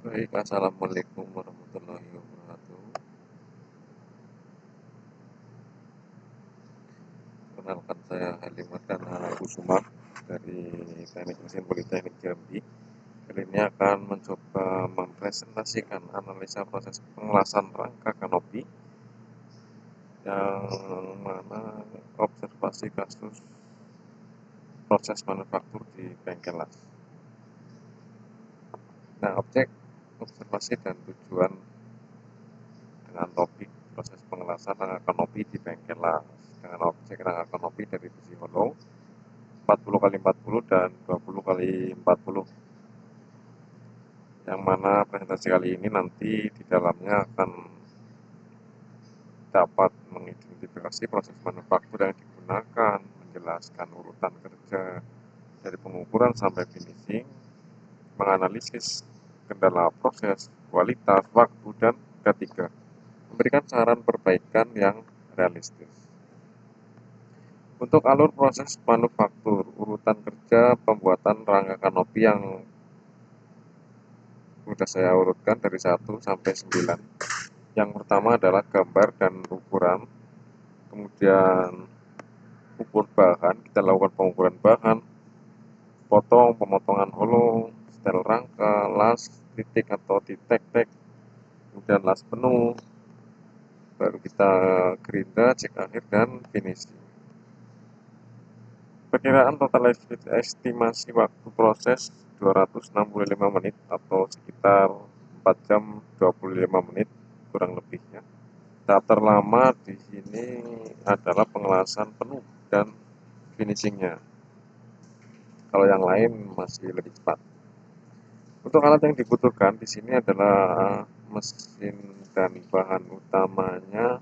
Baik, assalamualaikum warahmatullahi wabarakatuh. Perkenalkan saya Halim Perdana Kusuma dari Teknik Mesin Politeknik Jambi. Kali ini akan mencoba mempresentasikan analisa proses pengelasan rangka kanopi yang mana observasi kasus proses manufaktur di bengkel las. Nah, objek observasi dan tujuan dengan topik proses pengelasan rangka kanopi di bengkel las dengan objek rangka kanopi dari besi hollow 40 kali 40 dan 20 kali 40, yang mana presentasi kali ini nanti di dalamnya akan dapat mengidentifikasi proses manufaktur yang digunakan, menjelaskan urutan kerja dari pengukuran sampai finishing, menganalisis kendala proses, kualitas, waktu, dan ketiga, memberikan saran perbaikan yang realistis. Untuk alur proses manufaktur, urutan kerja pembuatan rangka kanopi yang sudah saya urutkan dari 1 sampai 9. Yang pertama adalah gambar dan ukuran, kemudian ukur bahan, kita lakukan pengukuran bahan, pemotongan holo, setel rangka, las, titik atau titek-tek, kemudian las penuh, baru kita gerinda, cek akhir, dan finishing. Perkiraan total estimasi waktu proses 265 menit atau sekitar 4 jam 25 menit kurang lebihnya. Tahap terlama di sini adalah pengelasan penuh dan finishingnya. Kalau yang lain masih lebih cepat. Untuk alat yang dibutuhkan di sini adalah mesin dan bahan utamanya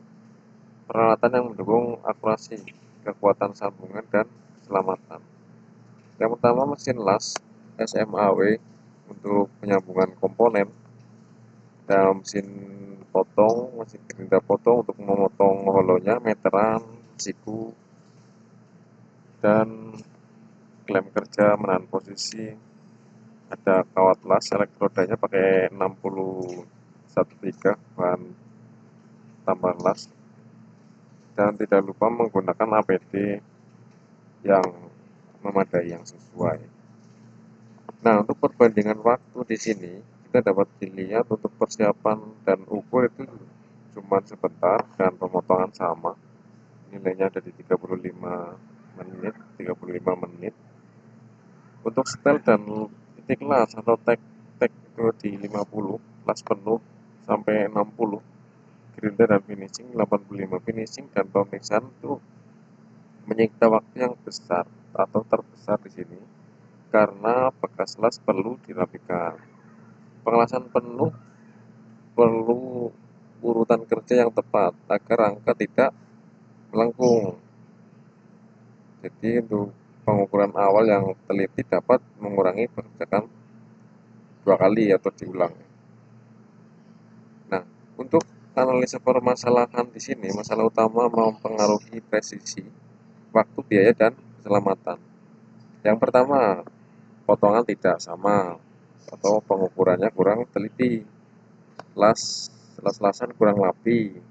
peralatan yang mendukung akurasi, kekuatan sambungan, dan keselamatan. Yang pertama mesin las SMAW untuk penyambungan komponen, dan mesin potong, mesin gerinda potong untuk memotong holonya, meteran, siku, dan klem kerja menahan posisi. Ada kawat las, elektrodanya pakai 6013 bahan tambah las, dan tidak lupa menggunakan APD yang memadai, yang sesuai. Nah, untuk perbandingan waktu di sini kita dapat dilihat untuk persiapan dan ukur itu cuma sebentar dan pemotongan sama. Nilainya ada di 35 menit, 35 menit. Untuk setel dan titik las atau tek itu di 50, las penuh sampai 60, gerinda dan finishing 85, finishing dan pemeriksaan itu menyita waktu yang besar atau terbesar di sini karena bekas las perlu dirapikan. Pengelasan penuh perlu urutan kerja yang tepat agar rangka tidak melengkung. Jadi untuk pengukuran awal yang teliti dapat mengurangi pekerjaan 2 kali atau diulang. Nah, untuk analisa permasalahan di sini, masalah utama mempengaruhi presisi, waktu, biaya, dan keselamatan. Yang pertama, potongan tidak sama atau pengukurannya kurang teliti, las-lasan kurang rapi,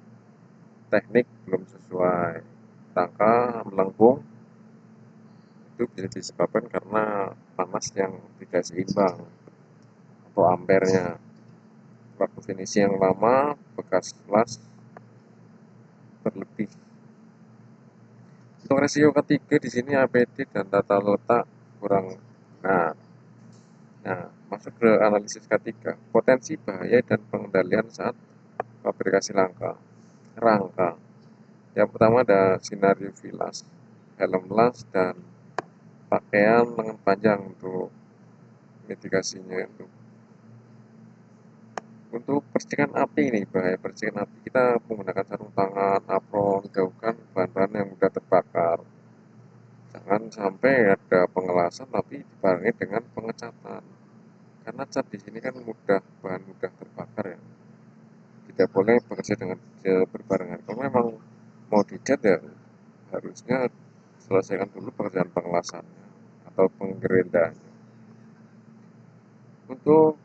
teknik belum sesuai, rangka melengkung, itu bisa disebabkan karena panas yang tidak seimbang atau ampernya. Waktu finishing yang lama, bekas las berlebih. Untuk resiko ketiga di sini APD dan tata letak kurang benar. Nah, masuk ke analisis ketiga, potensi bahaya dan pengendalian saat fabrikasi rangka. Yang pertama ada sinario vilas, helm las, dan pakaian lengan panjang untuk mitigasinya. Untuk percikan api ini, bahaya percikan api, kita menggunakan sarung tangan, apron, jauhkan bahan-bahan yang mudah terbakar. Jangan sampai ada pengelasan tapi dibarengi dengan pengecatan. Karena cat di sini kan bahan mudah terbakar ya. Tidak boleh bekerja dengan berbarengan. Kalau memang mau dicat ya harusnya selesaikan dulu pekerjaan pengelasannya atau penggerindanya. Untuk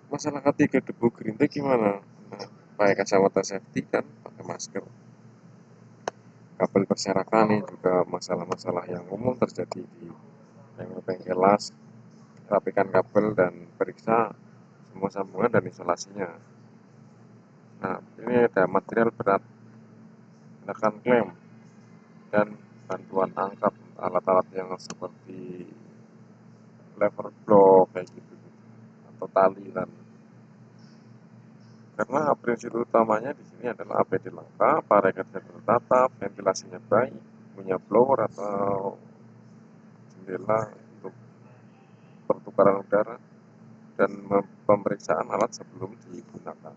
Masalah ketiga debu gerinting gimana? Nah, pakai kacamata safety kan, pakai masker. Kabel berserakan ini juga masalah-masalah yang umum terjadi di bengkel las. Rapikan kabel dan periksa semua sambungan dan isolasinya. Nah, ini ada material berat, tekan klem, dan bantuan angkat alat-alat yang seperti lever block kayak gitu, atau tali dan karena prinsip utamanya di sini adalah APD lengkap, area kerja tertata, ventilasinya baik, punya blower atau jendela untuk pertukaran udara, dan pemeriksaan alat sebelum digunakan.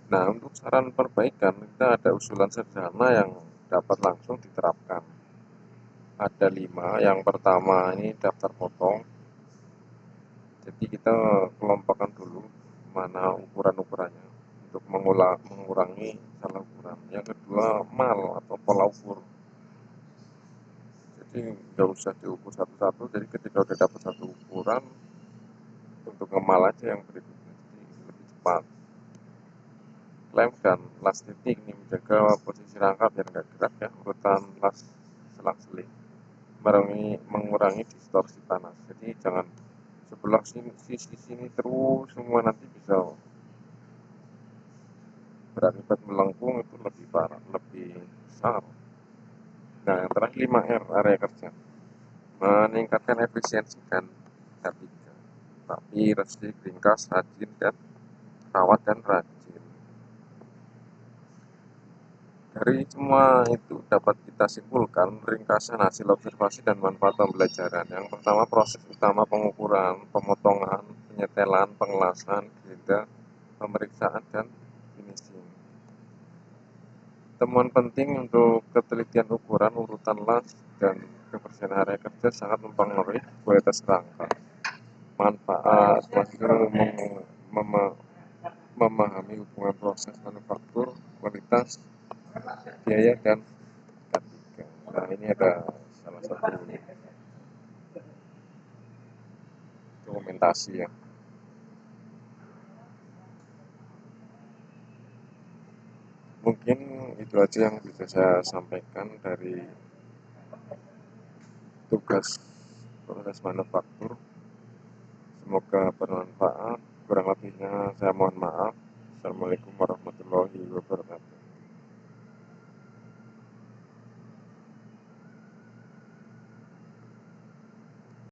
Nah, untuk saran perbaikan, kita ada usulan sederhana yang dapat langsung diterapkan. Ada 5. Yang pertama ini daftar potong. Jadi kita kelompokkan dulu mana ukuran-ukurannya untuk mengurangi salah ukuran. Yang kedua, mal atau pola ukur. Jadi nggak usah diukur satu-satu. Jadi ketika udah dapat satu ukuran, untuk ngemal aja yang berikutnya. Jadi lebih cepat. Lem dan las titik ini menjaga posisi rangka biar nggak gerak ya. Urutan las selang-seling mengurangi distorsi panas. Jadi jangan sebelah sisi sini terus semua, nanti bisa berakibat melengkung, itu lebih parah, lebih besar. Nah, yang terakhir 5R, area kerja. Meningkatkan efisiensi dan K3. Tapi resik, ringkas, rajin, dan rawat dan rajin. Dari semua itu dapat kita simpulkan ringkasan hasil observasi dan manfaat pembelajaran. Yang pertama, proses utama pengukuran, pemotongan, penyetelan, pengelasan, gerinda, pemeriksaan, dan finishing. Temuan penting untuk ketelitian ukuran, urutan las, dan kebersihan area kerja sangat mempengaruhi kualitas rangka. Manfaat, maksudnya memahami hubungan proses manufaktur, kualitas, biaya, dan ketiga. Nah, ini ada salah satu dokumentasi ya. Mungkin itu aja yang bisa saya sampaikan dari tugas proses manufaktur. Semoga bermanfaat. Kurang lebihnya saya mohon maaf. Assalamualaikum warahmatullahi wabarakatuh.